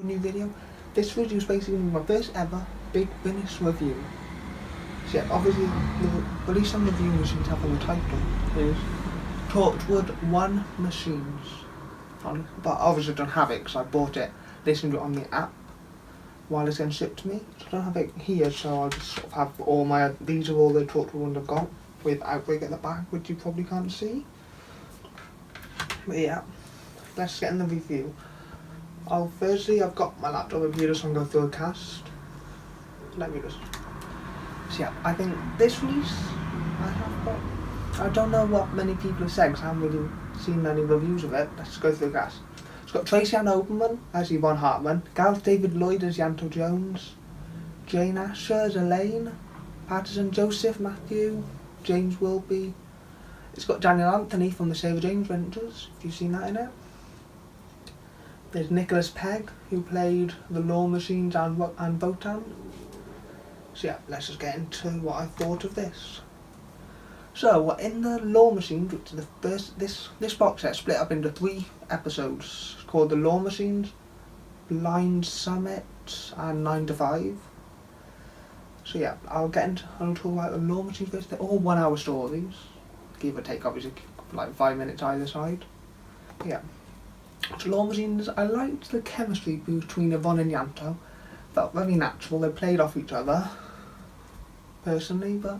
New video. This video is basically my first ever big finish review. So yeah, obviously the release and review machines have on the title is Torchwood 1 Machines. But obviously I don't have it because I bought it, listened to it on the app while it's getting shipped to me. So I don't have it here, so I'll just sort of have all my, these are all the Torchwood ones I've got with Outbreak at the back, which you probably can't see. But yeah, let's get in the review. Firstly, I've got my laptop over here, so I'm going to go through a cast. Let me just... So yeah, I think this release, I don't know what many people have said, because I haven't really seen any reviews of it. Let's go through the cast. It's got Tracy Ann Oberman as Yvonne Hartman, Gareth David Lloyd as Yanto Jones, Jane Asher as Elaine, Patterson Joseph Matthew, James Wilby. It's got Daniel Anthony from the Sarah James Renters, if you've seen that in it. There's Nicholas Pegg, who played the Law Machines and Votan. So yeah, let's just get into what I thought of this. So, in the Law Machines, which is the first, this box set split up into 3 episodes. It's called The Law Machines, Blind Summit, and 9 to 5. So yeah, I'll talk about the Law Machines first. They're all 1 hour stories, give or take obviously like 5 minutes either side. Yeah. So Law Machines, I liked the chemistry between Yvonne and Yanto. Felt very natural, they played off each other, personally, but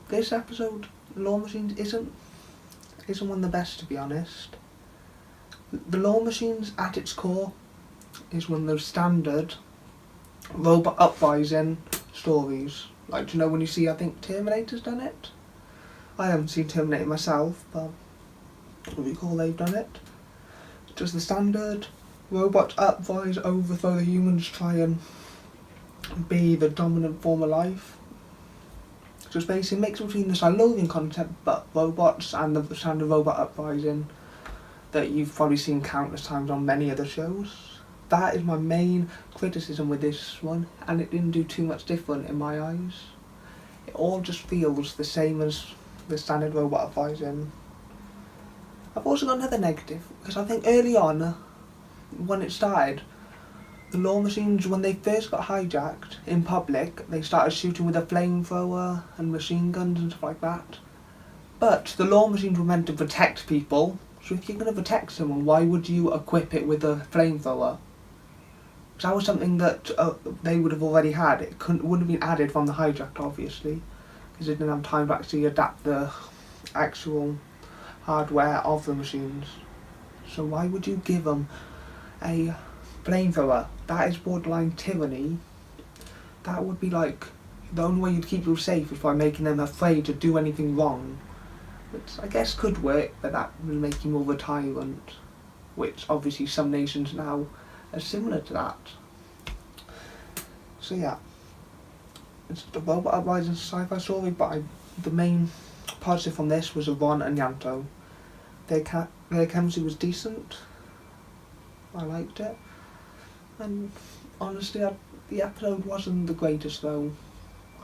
this episode, Law Machines, isn't one of the best, to be honest. The Law Machines, at its core, is one of those standard robot uprising stories. Like, you know, when you see, I think Terminator's done it? I haven't seen Terminator myself, but I recall they've done it. Just the standard robots uprise, overthrow the humans, try and be the dominant form of life. Just basically a mix between the Silurian concept but robots and the standard robot uprising that you've probably seen countless times on many other shows. That is my main criticism with this one, and it didn't do too much different in my eyes. It all just feels the same as the standard robot uprising. I've also got another negative, because I think early on, when it started, the Law Machines, when they first got hijacked in public, they started shooting with a flamethrower and machine guns and stuff like that. But the Law Machines were meant to protect people, so if you're going to protect someone, why would you equip it with a flamethrower? So that was something that they would have already had. It wouldn't have been added from the hijack, obviously, because they didn't have time to actually adapt the actual hardware of the machines. So why would you give them a flamethrower? That is borderline tyranny. That would be like, the only way you'd keep people safe is by making them afraid to do anything wrong, which I guess could work, but that would make you more of a tyrant, which obviously some nations now are similar to that. So yeah, it's the robot uprising sci-fi story, but the main positive from this was Yvonne and Yanto. Their chemistry was decent. I liked it. And honestly, the episode wasn't the greatest though,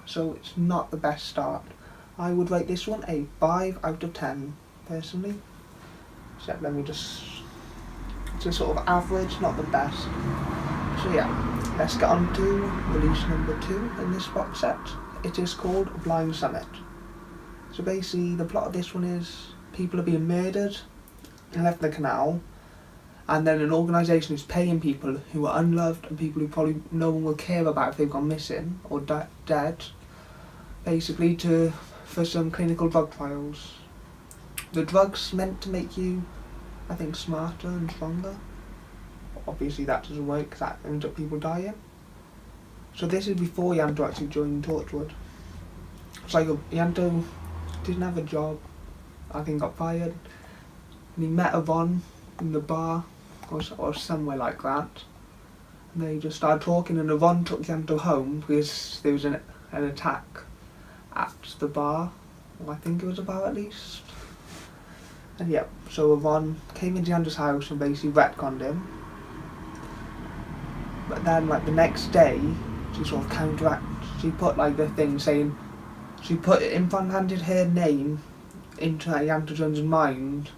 so it's not the best start. I would rate this one a 5 out of 10, personally. So let me just... It's a sort of average, not the best. So yeah, let's get on to release number 2 in this box set. It is called Blind Summit. So basically, the plot of this one is people are being murdered and left in the canal, and then an organisation is paying people who are unloved and people who probably no one will care about if they've gone missing or dead, basically for some clinical drug trials. The drug's meant to make you, I think, smarter and stronger. Obviously that doesn't work because that ends up people dying. So this is before Yanto actually joined Torchwood. It's like Yanto didn't have a job, I think got fired, and he met Yvonne in the bar or somewhere like that, and they just started talking, and Yvonne took Yanto home because there was an attack at the bar, or I think it was a bar at least. And yeah, so Yvonne came into Yanto's house and basically retconned him, but then like the next day she sort of she put like the thing saying, she handed her name into Yanto Jones' mind,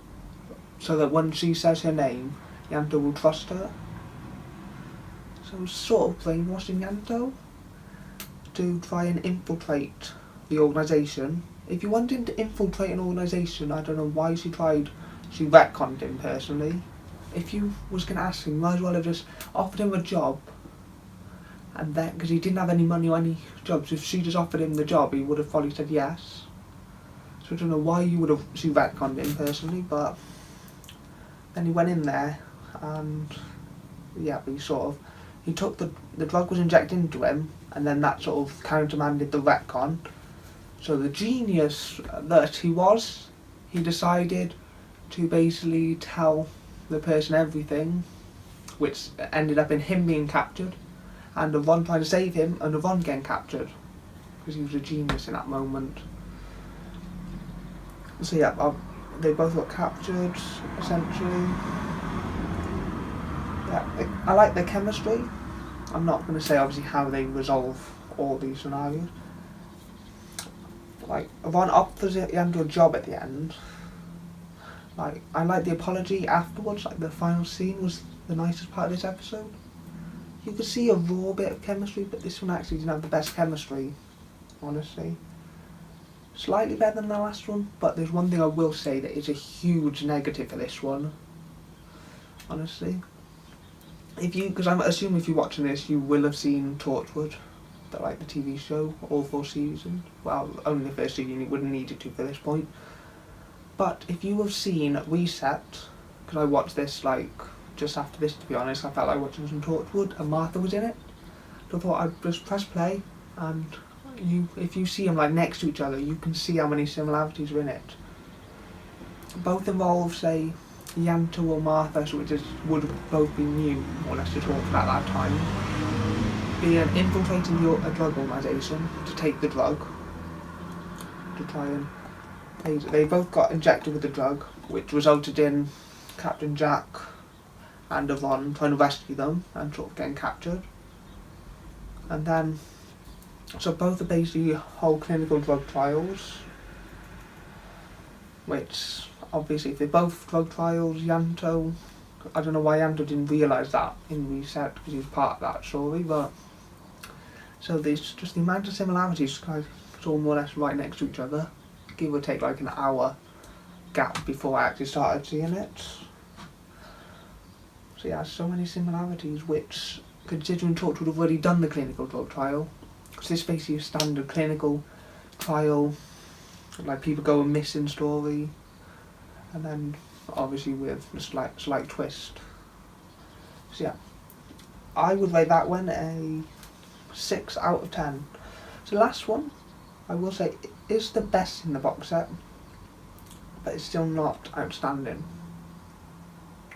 so that when she says her name, Yanto will trust her. So sort of brainwashing Yanto to try and infiltrate the organisation. If you wanted to infiltrate an organisation, I don't know why she retconned him personally. If you was going to ask him, you might as well have just offered him a job, and then, because he didn't have any money or any jobs, if she just offered him the job, he would have probably said yes. So I don't know why she retconned him personally, but then he went in there, and yeah, he took the drug was injected into him, and then that sort of countermanded the retcon. So the genius that he decided to basically tell the person everything, which ended up in him being captured, and Yvonne trying to save him, and Yvonne getting captured, because he was a genius in that moment. So yeah, they both got captured, essentially. Yeah, I like their chemistry. I'm not going to say obviously how they resolve all these scenarios. Like, Yvonne offers Yanto a job at the end. Like, I like the apology afterwards, like the final scene was the nicest part of this episode. You could see a raw bit of chemistry, but this one actually didn't have the best chemistry, honestly. Slightly better than the last one, but there's one thing I will say that is a huge negative for this one, honestly. Because I'm assuming if you're watching this, you will have seen Torchwood, the TV show, all 4 seasons. Well, only the first season, you wouldn't need it to for this point. But if you have seen Reset, because I watched this just after this, to be honest, I felt like watching some Torchwood, and Martha was in it. So I thought I'd just press play, and if you see them next to each other, you can see how many similarities are in it. Both involve, say, Yanto or Martha, which would both be new, more or less, to Torchwood at that time, being infiltrating a drug organisation to take the drug, to try and they both got injected with the drug, which resulted in Captain Jack and Yvonne trying to rescue them and sort of getting captured. And then, so both are basically whole clinical drug trials, which obviously if they're both drug trials, Yanto, I don't know why Yanto didn't realise that in Reset, because he was part of that story, but so there's just the amount of similarities, it's all more or less right next to each other, give or take an hour gap before I actually started seeing it. So yeah, so many similarities, which, considering Torchwood have already done the clinical drug trial, so this is basically a standard clinical trial, people go and missing story, and then obviously with a slight twist. So yeah, I would rate that one a 6 out of 10. So the last one, I will say, is the best in the box set, but it's still not outstanding.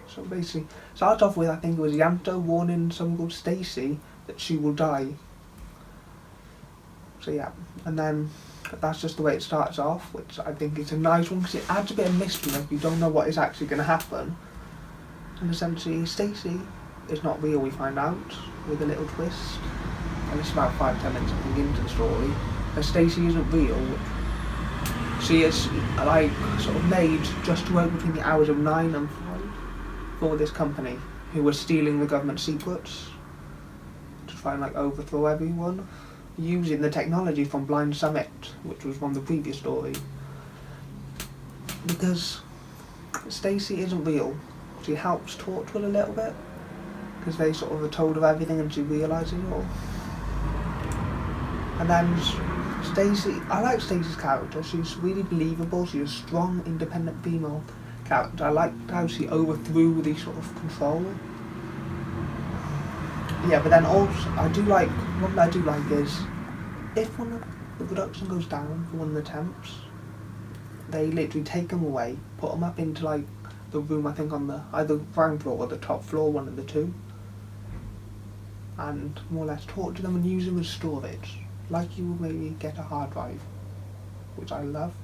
So basically, starts off with, I think it was Yanto warning someone called Stacy that she will die. So yeah, and then that's just the way it starts off, which I think is a nice one because it adds a bit of mystery, you don't know what is actually going to happen. And essentially, Stacy is not real, we find out, with a little twist. And it's about 5-10 minutes I think into the story. And Stacy isn't real. She is sort of made just to work between the hours of 9 and 5 for this company who was stealing the government secrets to try and overthrow everyone using the technology from Blind Summit, which was from the previous story. Because Stacy isn't real, she helps Torchwood a little bit because they sort of are told of everything and she realises it all. And then Stacy, I like Stacy's character, she's really believable, she's a strong, independent female character. I like how she overthrew the sort of control. Yeah, but then also, one that I do like is, if one of the production goes down for one of the temps, they literally take them away, put them up into the room, I think on the either ground floor or the top floor, one of the two, and more or less torture them and use them as storage, like you would maybe get a hard drive, which I loved.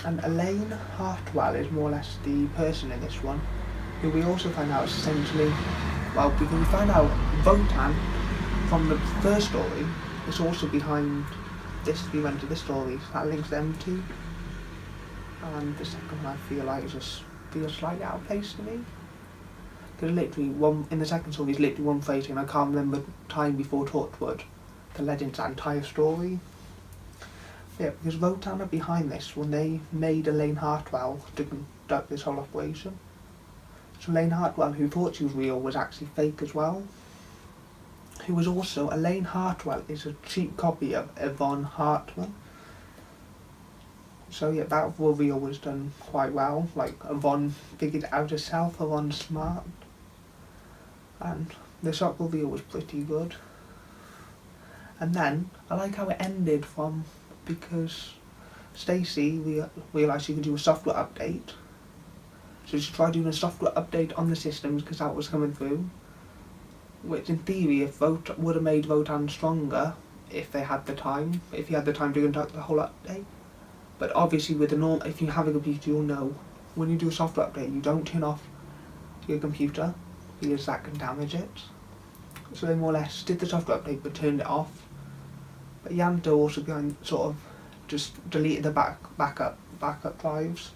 And Elaine Hartwell is more or less the person in this one, who we also find out is essentially, because we find out Votan from the first story is also behind this event of this story, so that links them too. And the second one I feel just feels slightly out of place to me. Because literally, one in the second story is literally one phrase, and I can't remember time before Torchwood that led into that entire story. Yeah, because Votan are behind this when they made Elaine Hartwell to conduct this whole operation. So Elaine Hartwell, who thought she was real, was actually fake as well. Who was also, Elaine Hartwell is a cheap copy of Yvonne Hartman. So yeah, that reveal was done quite well. Like, Yvonne figured it out herself, Yvonne's smart. And the shock reveal was pretty good. And then, I like how it ended from, because Stacey realised she could do a software update. So she tried doing a software update on the systems because that was coming through. Which in theory would have made Votan stronger if they had the time, if he had the time to conduct the whole update. But obviously with the if you have a computer, you'll know when you do a software update, you don't turn off your computer because that can damage it. So they more or less did the software update but turned it off. But Yanto also sort of just deleted the backup drives,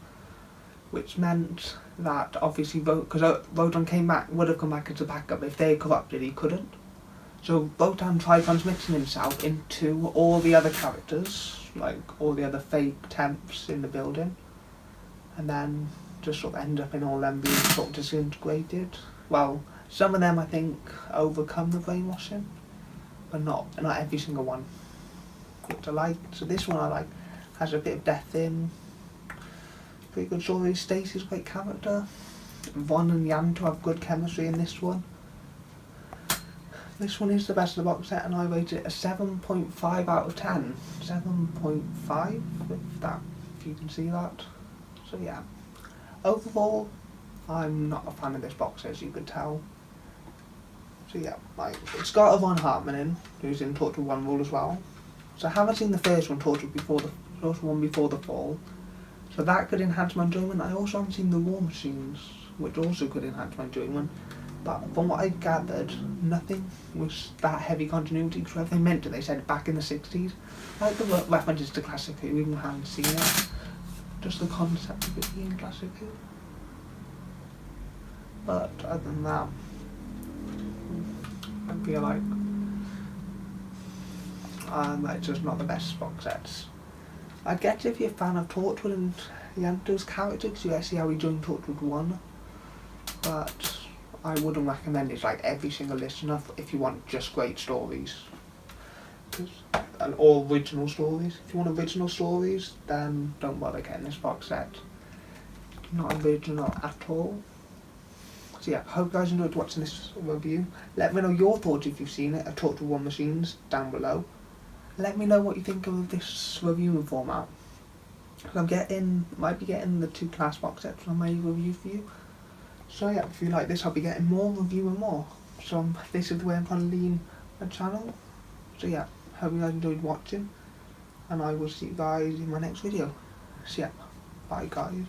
which meant that obviously because Votan would have come back as a backup. If they corrupted, he couldn't. So Votan tried transmitting himself into all the other characters, like all the other fake temps in the building, and then just sort of end up in all them being sort of disintegrated. Well, some of them I think overcome the brainwashing, but not every single one. Which I like. So this one I like, has a bit of death in. Pretty good story. Stacey's a great character. Von and Yanto have good chemistry in this one. This one is the best of the box set, and I rate it a 7.5 out of 10. 7.5, if you can see that. So yeah. Overall, I'm not a fan of this box set, as you could tell. So yeah, it's got Yvonne Hartman in, who's in Torchwood 1 role as well. So I haven't seen the first one, Torchwood before the fall. So that could enhance my enjoyment. I also haven't seen the War Machines, which also could enhance my enjoyment. But from what I gathered, nothing was that heavy continuity, because whatever they meant to, they said back in the 60s. Like the references to Classic Who, even if I haven't seen it. Just the concept of it being Classic Who. But other than that, I feel like it's just not the best box sets. I get if you're a fan of Torchwood and Yanto's character, because you get to see how he joined Torchwood 1, but I wouldn't recommend it like every single listener if you want just great stories. And all original stories. If you want original stories, then don't bother getting this box set. Not original at all. So yeah, hope you guys enjoyed watching this review. Let me know your thoughts if you've seen it at Torchwood 1 Machines down below. Let me know what you think of this reviewing format. Might be getting the 2 class box sets on my review for you. So yeah, if you like this, I'll be getting more, reviewing more. So this is the way I'm trying to lean my channel. So yeah, hope you guys enjoyed watching, and I will see you guys in my next video. So yeah, bye guys.